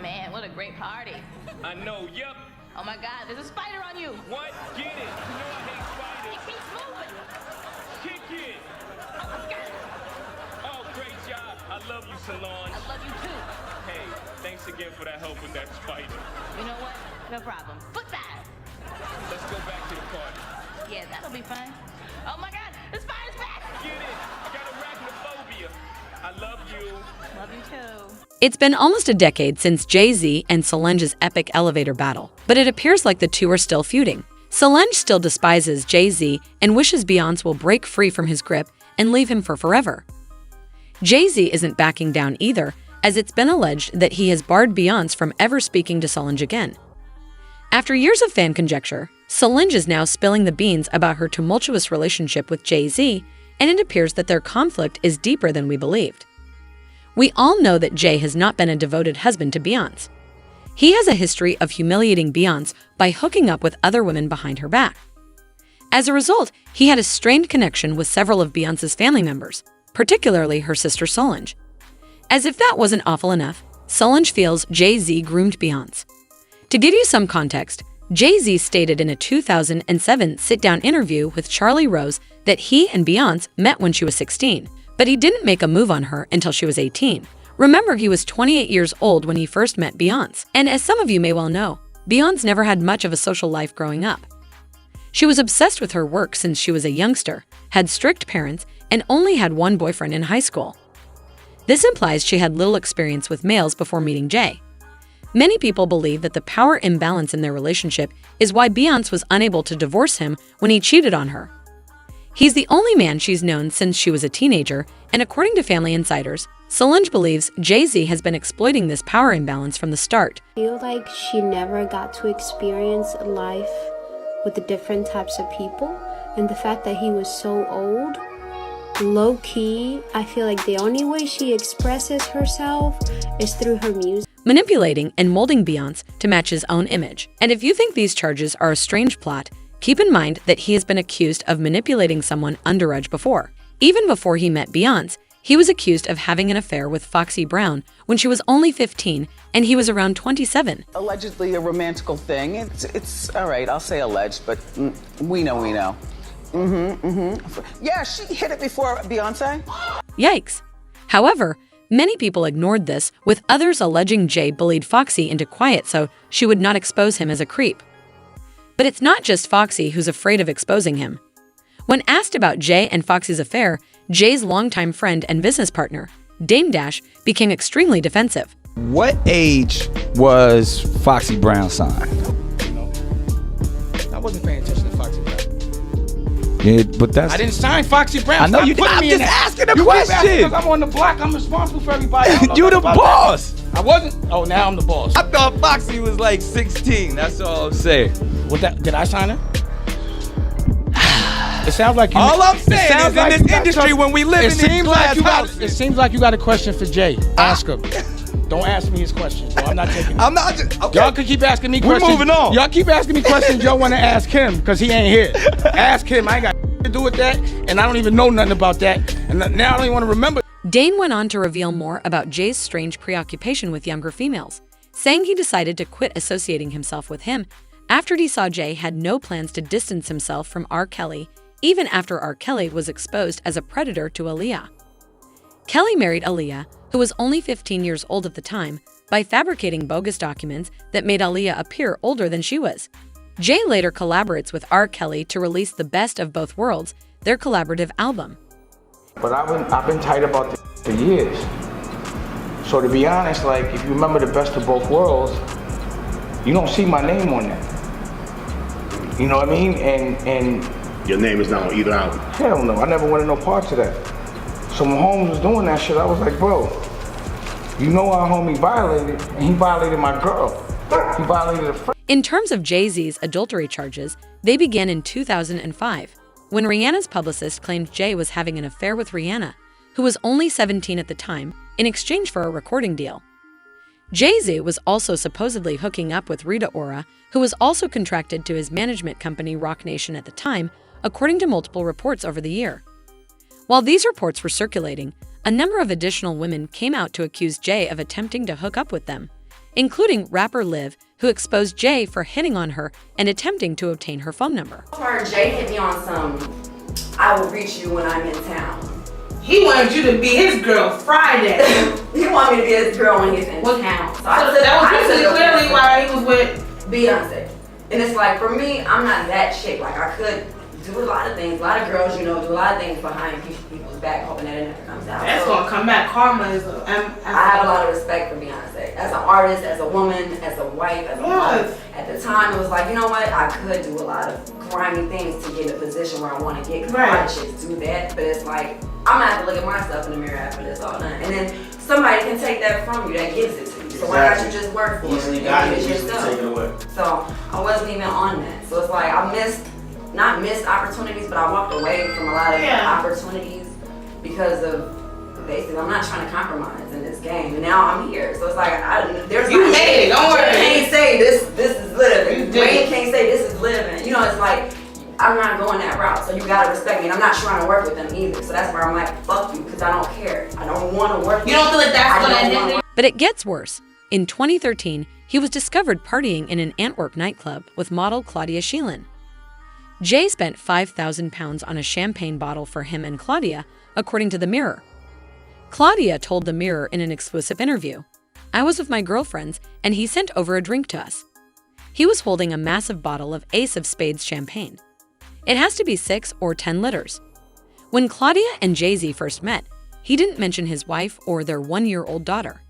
man, what a great party. I know, yep. Oh my God, there's a spider on you. What? Get it. You know I hate spiders. It keeps moving. Kick it. Oh my God. Oh, great job. I love you, Solange. I love you too. Hey, thanks again for that help with that spider. You know what? No problem. Foot back. Let's go back to the party. Yeah, that'll be fun. Oh my God, the spider's back. Get it. I got arachnophobia. I love you. Love you too. It's been almost a decade since Jay-Z and Solange's epic elevator battle, but it appears like the two are still feuding. Solange still despises Jay-Z and wishes Beyonce will break free from his grip and leave him for forever. Jay-Z isn't backing down either, as it's been alleged that he has barred Beyonce from ever speaking to Solange again. After years of fan conjecture, Solange is now spilling the beans about her tumultuous relationship with Jay-Z, and it appears that their conflict is deeper than we believed. We all know that Jay has not been a devoted husband to Beyonce. He has a history of humiliating Beyonce by hooking up with other women behind her back. As a result, he had a strained connection with several of Beyonce's family members, particularly her sister Solange. As if that wasn't awful enough, Solange feels Jay-Z groomed Beyonce. To give you some context, Jay-Z stated in a 2007 sit-down interview with Charlie Rose that he and Beyonce met when she was 16, but he didn't make a move on her until she was 18. Remember, he was 28 years old when he first met Beyonce, and as some of you may well know, Beyonce never had much of a social life growing up. She was obsessed with her work since she was a youngster, had strict parents, and only had one boyfriend in high school. This implies she had little experience with males before meeting Jay. Many people believe that the power imbalance in their relationship is why Beyonce was unable to divorce him when he cheated on her. He's the only man she's known since she was a teenager, and according to family insiders, Solange believes Jay-Z has been exploiting this power imbalance from the start. I feel like she never got to experience life with the different types of people, and the fact that he was so old, low-key, I feel like the only way she expresses herself is through her music. Manipulating and molding Beyonce to match his own image. And if you think these charges are a strange plot, keep in mind that he has been accused of manipulating someone underage before. Even before he met Beyonce, he was accused of having an affair with Foxy Brown when she was only 15 and he was around 27. Allegedly a romantical thing. It's all right, I'll say alleged, but we know. Yeah, she hit it before Beyonce. Yikes. However, many people ignored this, with others alleging Jay bullied Foxy into quiet so she would not expose him as a creep. But it's not just Foxy who's afraid of exposing him. When asked about Jay and Foxy's affair, Jay's longtime friend and business partner, Dame Dash, became extremely defensive. What age was Foxy Brown signed? I wasn't paying attention to Foxy Brown. Yeah, but that's... I didn't sign Foxy Brown. I know Stop you putting I'm me just in that. asking a You keep asking question. because I'm on the block. I'm responsible for everybody. I don't know You the nothing about boss. that. I wasn't. Oh, now I'm the boss. I thought Foxy was like 16. That's all I'm saying. What that? Did I sign her? It sounds like you. All I'm saying it sounds is like in you this got industry, some- when we live it in these seems like glass you got. houses. It seems like you got a question for Jay. Ask him. Don't ask me his questions, bro. I'm not taking it. I'm not just... Okay. Y'all could keep asking me We're questions. moving on. Y'all keep asking me questions y'all want to ask him because he ain't here. Ask him. I ain't got to do with that, and I don't even know nothing about that. And now I don't even want to remember. Dane went on to reveal more about Jay's strange preoccupation with younger females, saying he decided to quit associating himself with him after he saw Jay had no plans to distance himself from R. Kelly, even after R. Kelly was exposed as a predator to Aaliyah. Kelly married Aaliyah, who was only 15 years old at the time, by fabricating bogus documents that made Aaliyah appear older than she was. Jay later collaborates with R. Kelly to release The Best of Both Worlds, their collaborative album. But I've been tight about this for years. So to be honest, like, if you remember The Best of Both Worlds, you don't see my name on that. You know what I mean? And your name is not on either album. Hell no, I never wanted no parts of that. So when Holmes was doing that shit, I was like, bro, you know our homie violated, and he violated my girl. He violated a friend. In terms of Jay-Z's adultery charges, they began in 2005, when Rihanna's publicist claimed Jay was having an affair with Rihanna, who was only 17 at the time, in exchange for a recording deal. Jay-Z was also supposedly hooking up with Rita Ora, who was also contracted to his management company Roc Nation at the time, according to multiple reports over the year. While these reports were circulating, a number of additional women came out to accuse Jay of attempting to hook up with them. including rapper Liv, who exposed Jay for hitting on her and attempting to obtain her phone number. Jay hit me on some, I will reach you when I'm in town. He wanted you to be his girl Friday. He wanted me to be his girl when he's in town. So that was clearly why he was with Beyonce. And it's like, for me, I'm not that chick. Like, I could do a lot of things. A lot of girls, do a lot of things behind people's back, hoping that it never comes out. That's gonna come back. Karma is I have a lot of respect for Beyonce. As an artist, as a woman, as a wife, as a mother. At the time, it was like, you know what? I could do a lot of grimy things to get in a position where I want to get. Because a lot of chicks do that. But it's like, I'm gonna have to look at myself in the mirror after this all done. And then somebody can take that from you, that gives it to you. So why not you just work for it and give it yourself? So I wasn't even on that. So it's like, not missed opportunities, but I walked away from a lot of opportunities because of basically I'm not trying to compromise in this game. And now I'm here, so it's like there's you made it. Don't worry. You can't say this is living. Wayne can't say this is living. It's like I'm not going that route, so you gotta respect me. And I'm not trying to work with them either. So that's where I'm like, fuck you, because I don't care. I don't want to work. You don't feel like that's what I did. But it gets worse. In 2013, he was discovered partying in an Antwerp nightclub with model Claudia Schillen. Jay spent £5,000 on a champagne bottle for him and Claudia, according to The Mirror. Claudia told The Mirror in an exclusive interview, "I was with my girlfriends and he sent over a drink to us. He was holding a massive bottle of Ace of Spades champagne. It has to be 6 or 10 liters. When Claudia and Jay-Z first met, he didn't mention his wife or their 1-year-old daughter.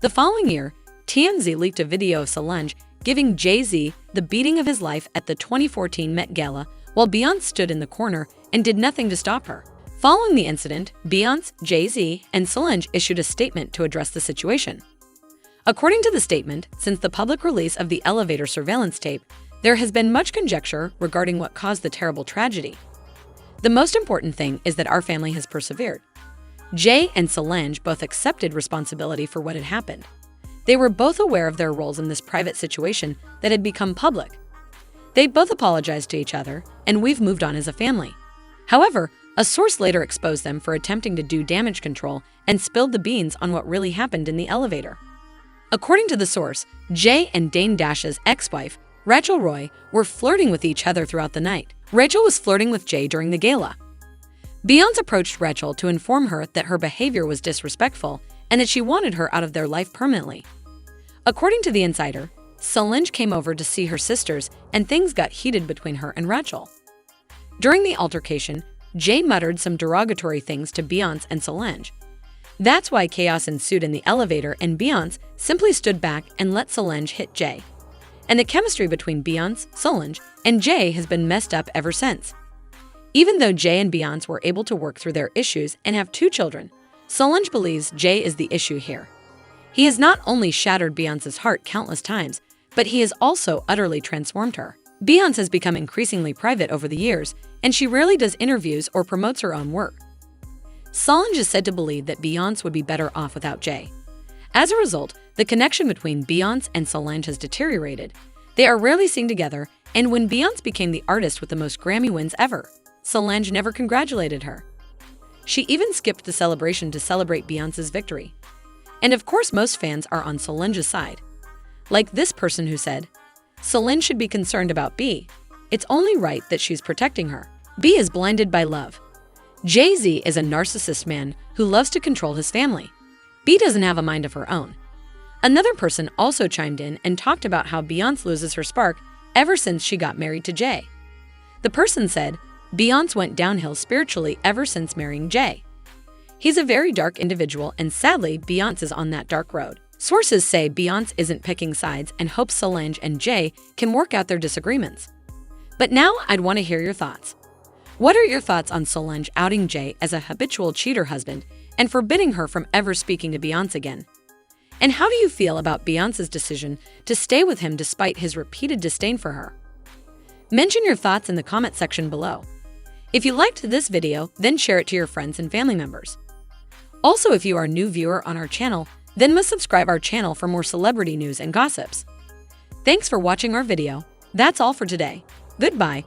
The following year, TMZ leaked a video of Solange giving Jay-Z the beating of his life at the 2014 Met Gala while Beyonce stood in the corner and did nothing to stop her. Following the incident, Beyonce, Jay-Z, and Solange issued a statement to address the situation. According to the statement, since the public release of the elevator surveillance tape, there has been much conjecture regarding what caused the terrible tragedy. The most important thing is that our family has persevered. Jay and Solange both accepted responsibility for what had happened. They were both aware of their roles in this private situation that had become public. They both apologized to each other, and we've moved on as a family. However, a source later exposed them for attempting to do damage control and spilled the beans on what really happened in the elevator. According to the source, Jay and Dane Dash's ex-wife, Rachel Roy, were flirting with each other throughout the night. Rachel was flirting with Jay during the gala. Beyonce approached Rachel to inform her that her behavior was disrespectful and that she wanted her out of their life permanently. According to The Insider, Solange came over to see her sisters and things got heated between her and Rachel. During the altercation, Jay muttered some derogatory things to Beyonce and Solange. That's why chaos ensued in the elevator and Beyonce simply stood back and let Solange hit Jay. And the chemistry between Beyonce, Solange, and Jay has been messed up ever since. Even though Jay and Beyonce were able to work through their issues and have 2 children, Solange believes Jay is the issue here. He has not only shattered Beyonce's heart countless times, but he has also utterly transformed her. Beyonce has become increasingly private over the years, and she rarely does interviews or promotes her own work. Solange is said to believe that Beyonce would be better off without Jay. As a result, the connection between Beyonce and Solange has deteriorated. They are rarely seen together, and when Beyonce became the artist with the most Grammy wins ever, Solange never congratulated her. She even skipped the celebration to celebrate Beyonce's victory. And of course, most fans are on Solange's side. Like this person who said, "Solange should be concerned about B. It's only right that she's protecting her. B is blinded by love. Jay-Z is a narcissist man who loves to control his family. B doesn't have a mind of her own." Another person also chimed in and talked about how Beyonce loses her spark ever since she got married to Jay. The person said, Beyonce went downhill spiritually ever since marrying Jay. He's a very dark individual, and sadly, Beyonce is on that dark road. Sources say Beyonce isn't picking sides and hopes Solange and Jay can work out their disagreements. But now I'd want to hear your thoughts. What are your thoughts on Solange outing Jay as a habitual cheater husband and forbidding her from ever speaking to Beyonce again? And how do you feel about Beyonce's decision to stay with him despite his repeated disdain for her? Mention your thoughts in the comment section below. If you liked this video, then share it to your friends and family members. Also, if you are a new viewer on our channel, then must subscribe our channel for more celebrity news and gossips. Thanks for watching our video. That's all for today. Goodbye.